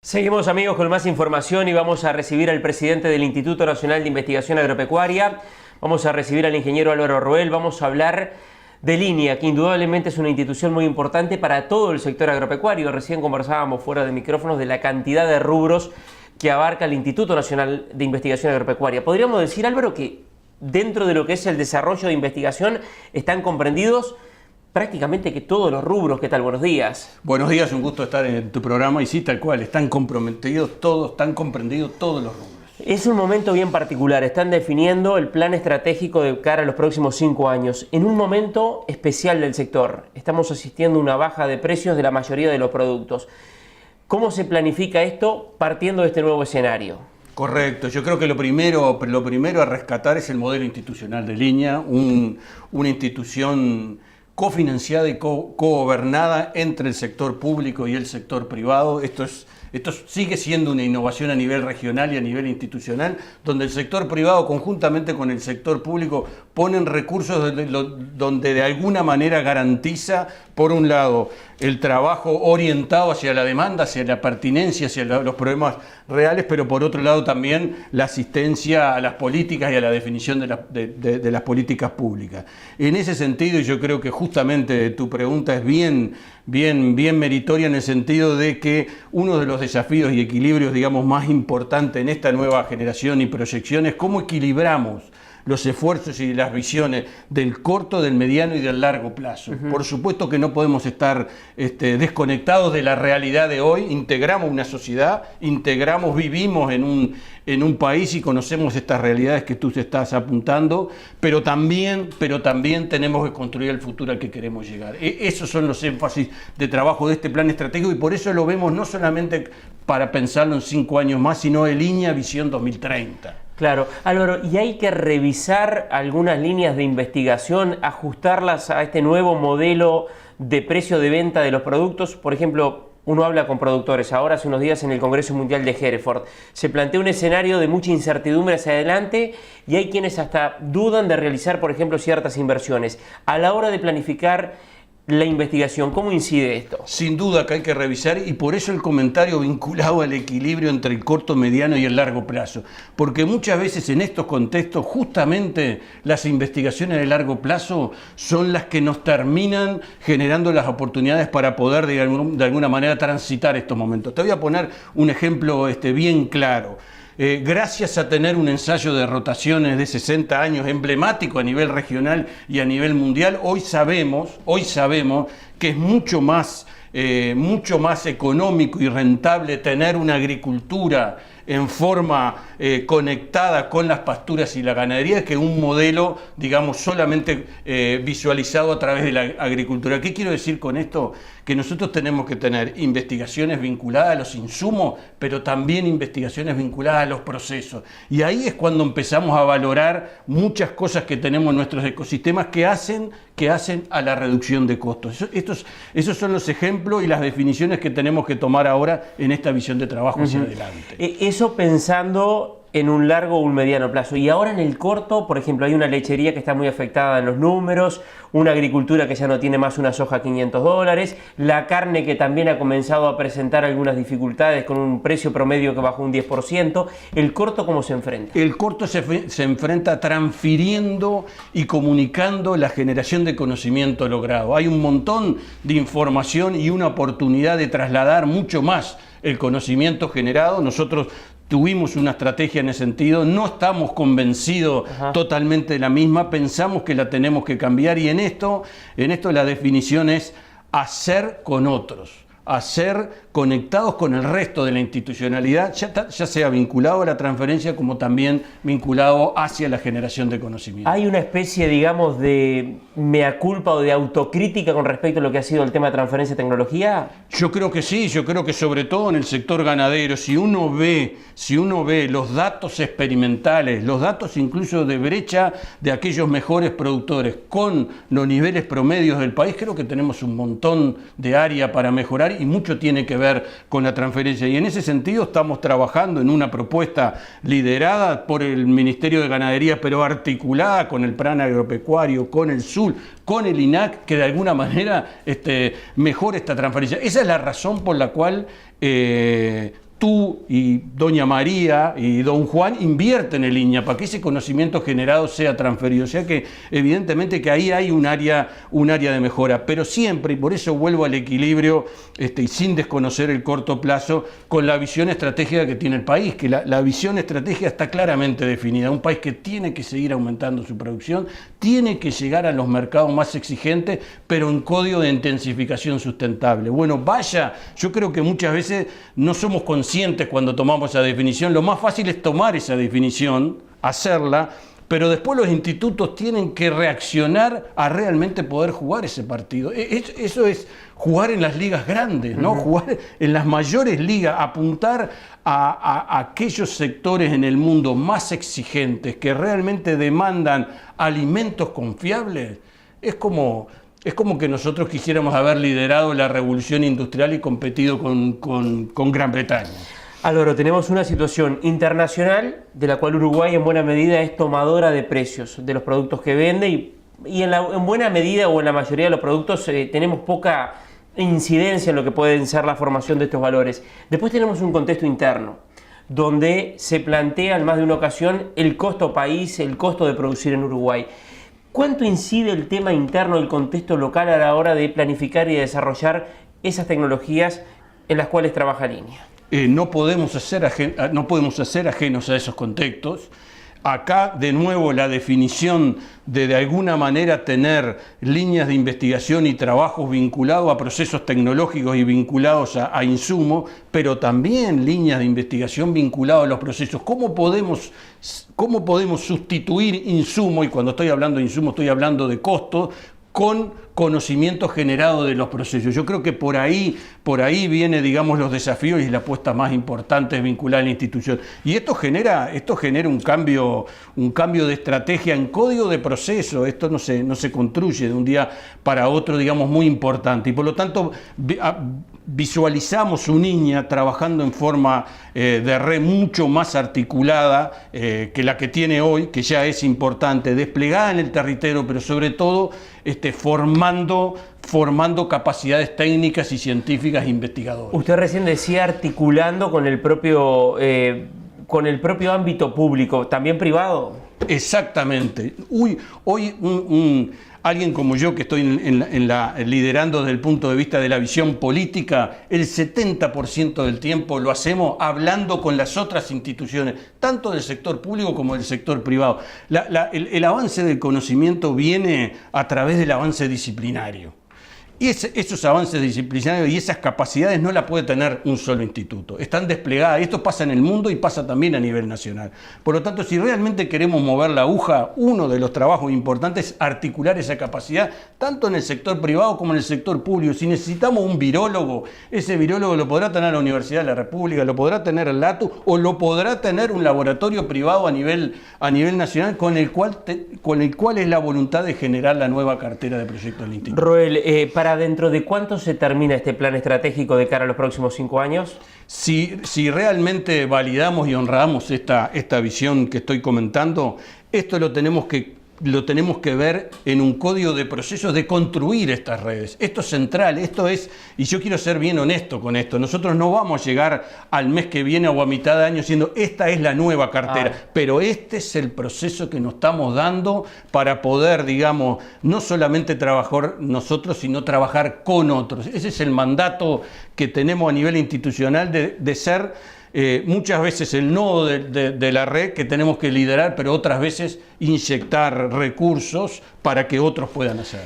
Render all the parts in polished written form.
Seguimos, amigos, con más información y vamos a recibir al presidente del Instituto Nacional de Investigación Agropecuaria. Vamos a recibir al ingeniero Álvaro Roel. Vamos a hablar de Línea, que indudablemente es una institución muy importante para todo el sector agropecuario. Recién conversábamos fuera de micrófonos de la cantidad de rubros que abarca el Instituto Nacional de Investigación Agropecuaria. Podríamos decir, Álvaro, que dentro de lo que es el desarrollo de investigación están comprendidos prácticamente que todos los rubros. ¿Qué tal? Buenos días. Buenos días, un gusto estar en tu programa y sí, tal cual, están comprometidos todos, están comprendidos todos los rubros. Es un momento bien particular, están definiendo el plan estratégico de cara a los próximos 5 años, en un momento especial del sector. Estamos asistiendo a una baja de precios de la mayoría de los productos. ¿Cómo se planifica esto partiendo de este nuevo escenario? Correcto, yo creo que lo primero a rescatar es el modelo institucional de Línea, una institución cofinanciada y cogobernada entre el sector público y el sector privado. Esto sigue siendo una innovación a nivel regional y a nivel institucional, donde el sector privado conjuntamente con el sector público ponen recursos donde de alguna manera garantiza, por un lado, el trabajo orientado hacia la demanda, hacia la pertinencia, hacia los problemas reales, pero por otro lado también la asistencia a las políticas y a la definición de las políticas públicas. En ese sentido, yo creo que justamente tu pregunta es bien meritoria en el sentido de que uno de los desafíos y equilibrios, digamos, más importantes en esta nueva generación y proyección es cómo equilibramos los esfuerzos y las visiones del corto, del mediano y del largo plazo. Por supuesto que no podemos estar desconectados de la realidad de hoy. Integramos una sociedad, vivimos en un país y conocemos estas realidades que tú te estás apuntando, pero también tenemos que construir el futuro al que queremos llegar. Esos son los énfasis de trabajo de este plan estratégico y por eso lo vemos no solamente para pensarlo en 5 años más, sino en Línea Visión 2030. Claro, Álvaro, ¿y hay que revisar algunas líneas de investigación, ajustarlas a este nuevo modelo de precio de venta de los productos? Por ejemplo, uno habla con productores. Ahora, hace unos días en el Congreso Mundial de Hereford, se plantea un escenario de mucha incertidumbre hacia adelante y hay quienes hasta dudan de realizar, por ejemplo, ciertas inversiones. A la hora de planificar la investigación, ¿cómo incide esto? Sin duda que hay que revisar y por eso el comentario vinculado al equilibrio entre el corto, mediano y el largo plazo. Porque muchas veces en estos contextos justamente las investigaciones de largo plazo son las que nos terminan generando las oportunidades para poder de alguna manera transitar estos momentos. Te voy a poner un ejemplo bien claro. Gracias a tener un ensayo de rotaciones de 60 años emblemático a nivel regional y a nivel mundial, hoy sabemos que es mucho más económico y rentable tener una agricultura en forma conectada con las pasturas y la ganadería que un modelo, digamos, solamente visualizado a través de la agricultura. ¿Qué quiero decir con esto? Que nosotros tenemos que tener investigaciones vinculadas a los insumos, pero también investigaciones vinculadas a los procesos. Y ahí es cuando empezamos a valorar muchas cosas que tenemos en nuestros ecosistemas que hacen a la reducción de costos. Esos son los ejemplos y las definiciones que tenemos que tomar ahora en esta visión de trabajo hacia adelante. Eso pensando en un largo o un mediano plazo. Y ahora en el corto, por ejemplo, hay una lechería que está muy afectada en los números, una agricultura que ya no tiene más una soja a $500, la carne que también ha comenzado a presentar algunas dificultades con un precio promedio que bajó un 10%. ¿El corto cómo se enfrenta? El corto se enfrenta transfiriendo y comunicando la generación de conocimiento logrado. Hay un montón de información y una oportunidad de trasladar mucho más el conocimiento generado. Nosotros tuvimos una estrategia en ese sentido, no estamos convencidos totalmente de la misma, pensamos que la tenemos que cambiar y en esto la definición es hacer con otros, hacer conectados con el resto de la institucionalidad, ya sea vinculado a la transferencia como también vinculado hacia la generación de conocimiento. ¿Hay una especie, digamos, de mea culpa o de autocrítica con respecto a lo que ha sido el tema de transferencia de tecnología? Yo creo que sí, yo creo que sobre todo en el sector ganadero, si uno ve los datos experimentales, los datos incluso de brecha de aquellos mejores productores con los niveles promedios del país, creo que tenemos un montón de área para mejorar y mucho tiene que ver con la transferencia. Y en ese sentido estamos trabajando en una propuesta liderada por el Ministerio de Ganadería, pero articulada con el Plan Agropecuario, con el SUL, con el INAC, que de alguna manera mejore esta transferencia. Esa es la razón por la cual tú y doña María y don Juan invierten en línea para que ese conocimiento generado sea transferido. O sea que evidentemente que ahí hay un área de mejora, pero siempre, y por eso vuelvo al equilibrio y sin desconocer el corto plazo, con la visión estratégica que tiene el país, que la visión estratégica está claramente definida. Un país que tiene que seguir aumentando su producción, tiene que llegar a los mercados más exigentes, pero en código de intensificación sustentable. Bueno, yo creo que muchas veces no somos conscientes cuando tomamos esa definición. Lo más fácil es tomar esa definición, hacerla, pero después los institutos tienen que reaccionar a realmente poder jugar ese partido. Eso es jugar en las ligas grandes, ¿no? Jugar en las mayores ligas, apuntar a aquellos sectores en el mundo más exigentes que realmente demandan alimentos confiables. Es como que nosotros quisiéramos haber liderado la revolución industrial y competido con Gran Bretaña. Álvaro, tenemos una situación internacional de la cual Uruguay en buena medida es tomadora de precios de los productos que vende y en buena medida o en la mayoría de los productos tenemos poca incidencia en lo que pueden ser la formación de estos valores. Después tenemos un contexto interno donde se plantea en más de una ocasión el costo país, el costo de producir en Uruguay. ¿Cuánto incide el tema interno del contexto local a la hora de planificar y de desarrollar esas tecnologías en las cuales trabaja Línea? No podemos ser ajenos a esos contextos. Acá, de nuevo, la definición de alguna manera tener líneas de investigación y trabajos vinculados a procesos tecnológicos y vinculados a insumos, pero también líneas de investigación vinculadas a los procesos. ¿Cómo podemos sustituir insumos? Y cuando estoy hablando de insumos estoy hablando de costos, con conocimiento generado de los procesos. Yo creo que por ahí viene, digamos, los desafíos y la apuesta más importante vinculada a la institución. Y esto genera un cambio de estrategia en código de proceso. Esto no se construye de un día para otro, digamos, muy importante. Y por lo tanto visualizamos un Línea trabajando en forma de red mucho más articulada que la que tiene hoy, que ya es importante, desplegada en el territorio, pero sobre todo formando capacidades técnicas y científicas e investigadoras. Usted recién decía articulando con el propio ámbito público, ¿también privado? Exactamente. Hoy alguien como yo, que estoy liderando desde el punto de vista de la visión política, el 70% del tiempo lo hacemos hablando con las otras instituciones, tanto del sector público como del sector privado. El avance del conocimiento viene a través del avance disciplinario. Y esos avances disciplinarios y esas capacidades no la puede tener un solo instituto. Están desplegadas. Esto pasa en el mundo y pasa también a nivel nacional. Por lo tanto, si realmente queremos mover la aguja, uno de los trabajos importantes es articular esa capacidad, tanto en el sector privado como en el sector público. Si necesitamos un virólogo, ese virólogo lo podrá tener la Universidad de la República, lo podrá tener el LATU o lo podrá tener un laboratorio privado a nivel nacional con el cual es la voluntad de generar la nueva cartera de proyectos del instituto. Roel, ¿para dentro de cuánto se termina este plan estratégico de cara a los próximos 5 años? Si realmente validamos y honramos esta visión que estoy comentando, esto lo tenemos que ver en un código de procesos de construir estas redes. Esto es central, y yo quiero ser bien honesto con esto, nosotros no vamos a llegar al mes que viene o a mitad de año diciendo esta es la nueva cartera, pero este es el proceso que nos estamos dando para poder, digamos, no solamente trabajar nosotros, sino trabajar con otros. Ese es el mandato que tenemos a nivel institucional de ser muchas veces el nodo de la red que tenemos que liderar, pero otras veces inyectar recursos para que otros puedan hacer.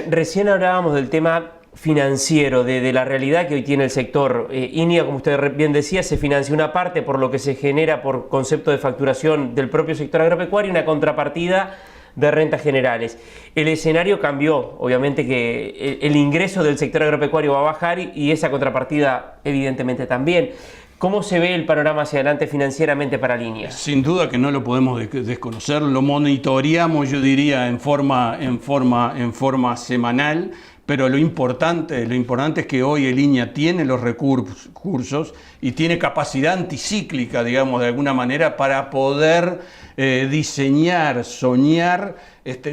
Recién hablábamos del tema financiero, de la realidad que hoy tiene el sector. INIA, como usted bien decía, se financia una parte por lo que se genera por concepto de facturación del propio sector agropecuario y una contrapartida de rentas generales. El escenario cambió, obviamente que el ingreso del sector agropecuario va a bajar y esa contrapartida evidentemente también. ¿Cómo se ve el panorama hacia adelante financieramente para Línea? Sin duda que no lo podemos desconocer, lo monitoreamos, yo diría, en forma semanal, pero lo importante es que hoy el INEA tiene los recursos y tiene capacidad anticíclica, digamos, de alguna manera, para poder diseñar, soñar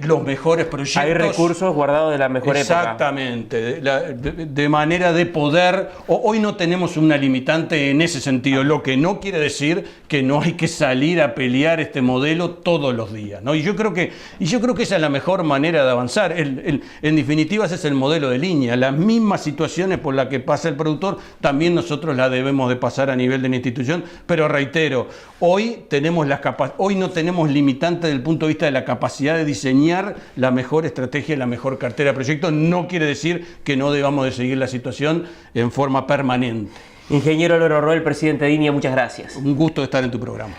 los mejores proyectos. Hay recursos guardados de la mejor época. Exactamente, de manera de poder. Hoy no tenemos una limitante en ese sentido, lo que no quiere decir que no hay que salir a pelear este modelo todos los días, ¿no? Y yo creo que esa es la mejor manera de avanzar. En definitiva, ese es el modelo de línea. Las mismas situaciones por las que pasa el productor, también nosotros las debemos de pasar a nivel de la institución, pero reitero, hoy no tenemos limitante desde el punto de vista de la capacidad de diseñar la mejor estrategia y la mejor cartera de proyectos. No quiere decir que no debamos de seguir la situación en forma permanente. Ingeniero Álvaro Roel, presidente de INEA, muchas gracias. Un gusto estar en tu programa.